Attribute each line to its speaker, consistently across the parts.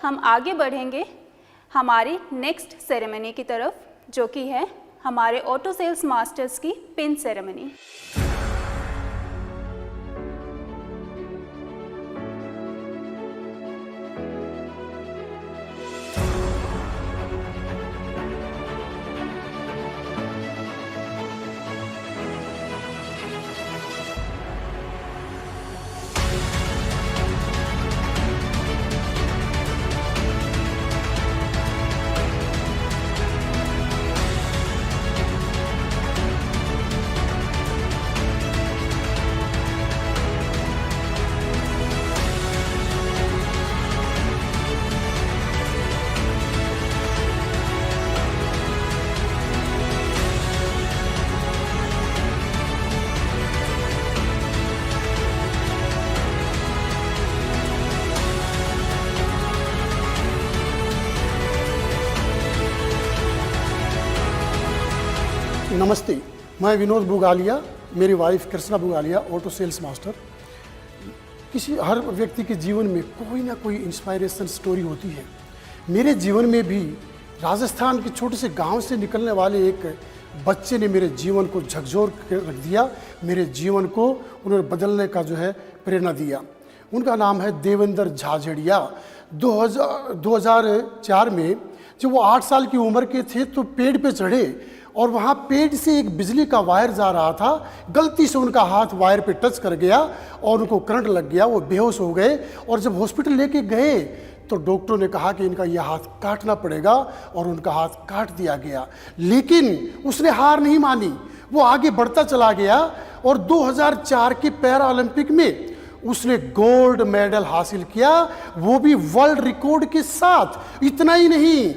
Speaker 1: हम आगे बढ़ेंगे हमारी नेक्स्ट सेरेमनी की तरफ, जो कि है हमारे ऑटो सेल्स मास्टर्स की पिन सेरेमनी।
Speaker 2: नमस्ते, मैं विनोद बुगालिया, मेरी wife Krishna Bugalia, auto sales master. हर व्यक्ति के जीवन में कोई ना कोई इंस्पायरेशन स्टोरी होती है। मेरे जीवन में भी राजस्थान के छोटे से गांव से निकलने वाले एक बच्चे ने मेरे जीवन को झकझोर कर रख दिया। मेरे जीवन को उन्होंने बदलने का प्रेरणा दिया। उनका नाम है देवेंद्र झाझड़िया। 2004 में जब वो 8 साल की उम्र के थे तो पेड़ पे चढ़े और वहाँ पेड़ से एक बिजली का वायर जा रहा था। गलती से उनका हाथ वायर पे टच कर गया और उनको करंट लग गया। वो बेहोश हो गए और जब हॉस्पिटल लेके गए तो डॉक्टरों ने कहा कि इनका यह हाथ काटना पड़ेगा और उनका हाथ काट दिया गया। लेकिन उसने हार नहीं मानी, वो आगे बढ़ता चला गया और 2004 के पैरा ओलंपिक में उसने गोल्ड मेडल हासिल किया, वो भी वर्ल्ड रिकॉर्ड के साथ। इतना ही नहीं,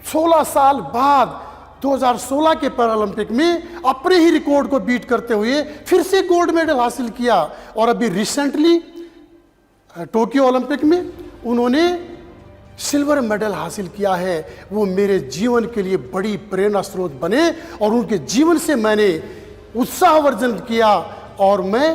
Speaker 2: 16 साल बाद 2016 के पैरालंपिक में अपने ही रिकॉर्ड को बीट करते हुए फिर से गोल्ड मेडल हासिल किया। और अभी रिसेंटली टोक्यो ओलंपिक में उन्होंने सिल्वर मेडल हासिल किया है। वो मेरे जीवन के लिए बड़ी प्रेरणा स्रोत बने और उनके जीवन से मैंने उत्साहवर्धन किया और मैं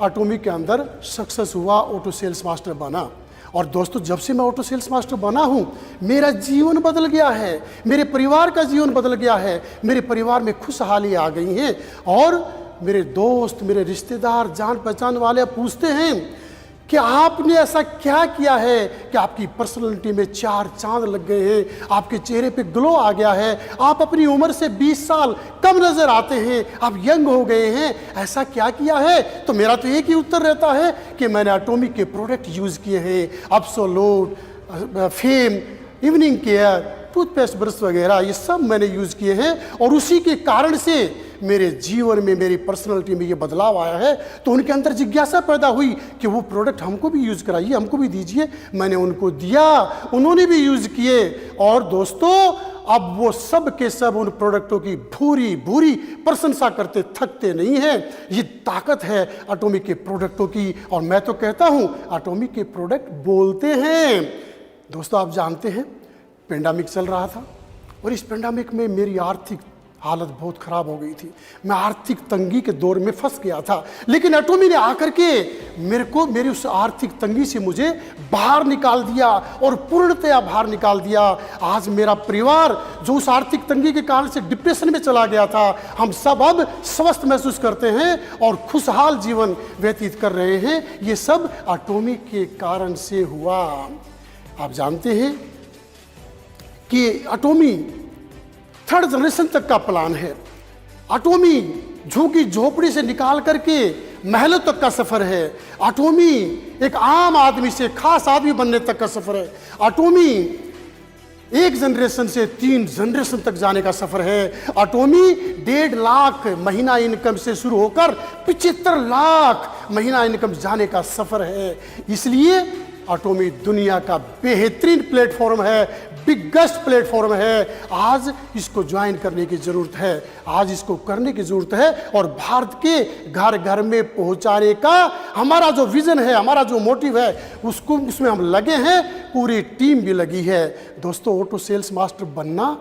Speaker 2: एटॉमी के अंदर सक्सेस हुआ, ऑटो सेल्स मास्टर बना। और दोस्तों, जब से मैं ऑटो सेल्स मास्टर बना हूं, मेरा जीवन बदल गया है, मेरे परिवार का जीवन बदल गया है। मेरे परिवार में खुशहाली आ गई है और मेरे दोस्त, मेरे रिश्तेदार, जान पहचान वाले पूछते हैं कि आपने ऐसा क्या किया है कि आपकी पर्सनालिटी में 4 चांद लग गए हैं, आपके चेहरे पे ग्लो आ गया है, आप अपनी उम्र से 20 साल कम नजर आते हैं, आप यंग हो गए हैं। ऐसा क्या किया है? तो मेरा तो एक ही उत्तर रहता है कि मैंने एटॉमी के प्रोडक्ट यूज किए हैं। Absolute, fame, evening care, toothpaste, brush वगैरह, ये सब मैंने यूज किए हैं और उसी के कारण से मेरे जीवन में, मेरी पर्सनालिटी में ये बदलाव आया है। तो उनके अंदर जिज्ञासा पैदा हुई कि वो प्रोडक्ट हमको भी यूज कराइए, हमको भी दीजिए। मैंने उनको दिया, उन्होंने भी यूज किए और दोस्तों अब वो सब के सब उन प्रोडक्टों की भूरी भूरी प्रशंसा करते थकते नहीं हैं। ये ताकत है एटॉमी के प्रोडक्टों की और मैं तो कहता हूं एटॉमी के प्रोडक्ट बोलते हैं। दोस्तों, आप जानते हैं पेंडेमिक चल रहा था और इस पेंडेमिक में मेरी आर्थिक हालत बहुत ख़राब हो गई थी। मैं आर्थिक तंगी के दौर में फंस गया था, लेकिन एटॉमी ने आकर के मेरी उस आर्थिक तंगी से मुझे बाहर निकाल दिया और पूर्णतया बाहर निकाल दिया। आज मेरा परिवार जो उस आर्थिक तंगी के कारण से डिप्रेशन में चला गया था, हम सब अब स्वस्थ महसूस करते हैं और खुशहाल जीवन व्यतीत कर रहे हैं। ये सब एटॉमी के कारण से हुआ। आप जानते हैं कि एटॉमी 3rd जनरेशन तक का प्लान है। एटॉमी झुग्गी झोपड़ी से निकाल करके महलों तक का सफर है। एटॉमी एक आम आदमी से खास आदमी बनने तक का सफर है। एटॉमी 1 जनरेशन से 3 जनरेशन तक जाने का सफर है। एटॉमी 1.5 लाख महीना इनकम से शुरू होकर 75 लाख महीना इनकम जाने का सफर है। इसलिए एटॉमी दुनिया का बेहतरीन प्लेटफॉर्म है, बिगेस्ट प्लेटफॉर्म है। आज इसको ज्वाइन करने की जरूरत है, आज इसको करने की जरूरत है और भारत के घर घर में पहुंचाने का हमारा जो विजन है, हमारा जो मोटिव है, उसमें हम लगे हैं, पूरी टीम भी लगी है। दोस्तों, ऑटो सेल्स मास्टर बनना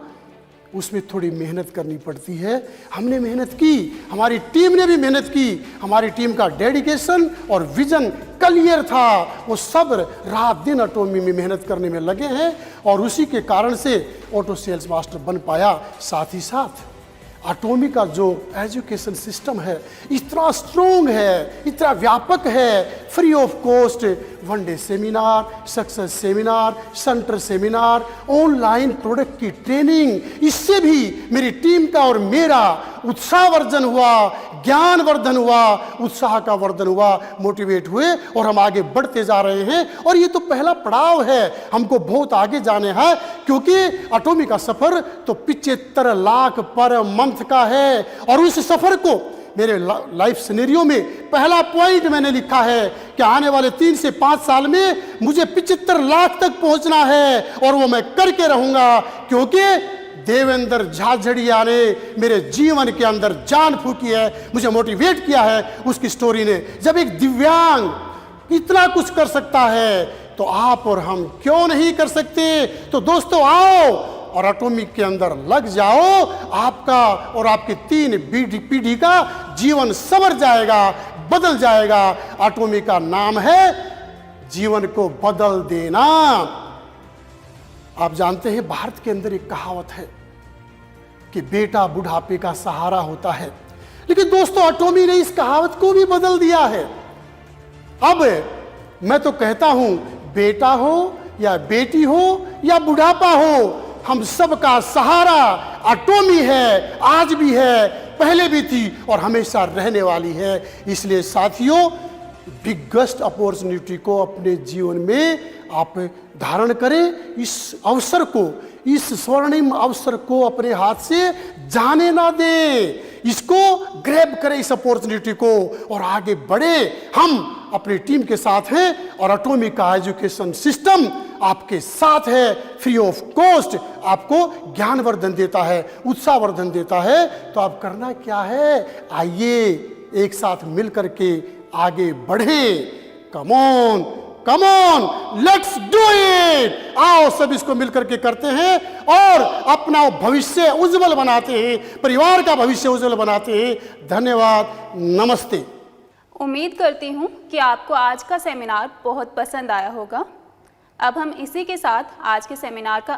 Speaker 2: उसमें थोड़ी मेहनत करनी पड़ती है। हमने मेहनत की, हमारी टीम ने भी मेहनत की, हमारी टीम का डेडिकेशन और विजन क्लियर था। वो सब रात दिन एटॉमी में मेहनत करने में लगे हैं और उसी के कारण से ऑटो सेल्स मास्टर बन पाया। साथ ही साथ एटॉमी का जो एजुकेशन सिस्टम है इतना स्ट्रोंग है, इतना व्यापक है, free of cost 1 day seminar, success seminar, centre seminar, online product की ट्रेनिंग, इससे भी मेरी टीम का और मेरा उत्साह वर्धन हुआ, ज्ञान वर्धन हुआ, उत्साह का वर्धन हुआ, मोटिवेट हुए और हम आगे बढ़ते जा रहे हैं। और ये तो पहला पड़ाव है, हमको बहुत आगे जाने हैं, क्योंकि एटॉमी का सफर तो 75 लाख पर मंथ का है। और उस सफर को मेरे लाइफ सिनेरियो में पहला पॉइंट मैंने लिखा है कि आने वाले 3 से 5 साल में मुझे 75 लाख तक पहुंचना है और वो मैं करके रहूंगा, क्योंकि देवेंद्र झाझड़िया ने मेरे जीवन के अंदर जान फूकी है, मुझे मोटिवेट किया है उसकी स्टोरी ने। जब एक दिव्यांग इतना कुछ कर सकता है तो आप और हम क्यों नहीं कर सकते? तो दोस्तों आओ और एटॉमी के अंदर लग जाओ, आपका और आपकी 3 पीढ़ी का जीवन संवर जाएगा, बदल जाएगा। एटॉमी का नाम है जीवन को बदल देना। आप जानते हैं भारत के अंदर एक कहावत है कि बेटा बुढ़ापे का सहारा होता है, लेकिन दोस्तों एटॉमी ने इस कहावत को भी बदल दिया है। अब मैं तो कहता हूं बेटा हो या बेटी हो या बुढ़ापा हो, हम सबका सहारा एटॉमी है, आज भी है, पहले भी थी और हमेशा रहने वाली है। इसलिए साथियों, बिगेस्ट अपॉर्चुनिटी को अपने जीवन में आप धारण करें। इस अवसर को, इस स्वर्णिम अवसर को अपने हाथ से जाने ना दें। इसको ग्रैब करें, इस अपॉर्चुनिटी को, और आगे बढ़े। हम अपनी टीम के साथ हैं और एटॉमी का एजुकेशन सिस्टम आपके साथ है, फ्री ऑफ कॉस्ट आपको ज्ञानवर्धन देता है, उत्साहवर्धन देता है। तो आप करना क्या है? आइए एक साथ मिल करके आगे बढ़ें। Come on, come on, let's do it. आओ सब इसको मिलकर के करते हैं और अपना भविष्य उज्जवल बनाते हैं, परिवार का भविष्य उज्जवल बनाते हैं। धन्यवाद, नमस्ते।
Speaker 1: उम्मीद करती हूँ कि आपको आज का सेमिनार बहुत पसंद आया होगा। अब हम इसी के साथ आज के सेमिनार का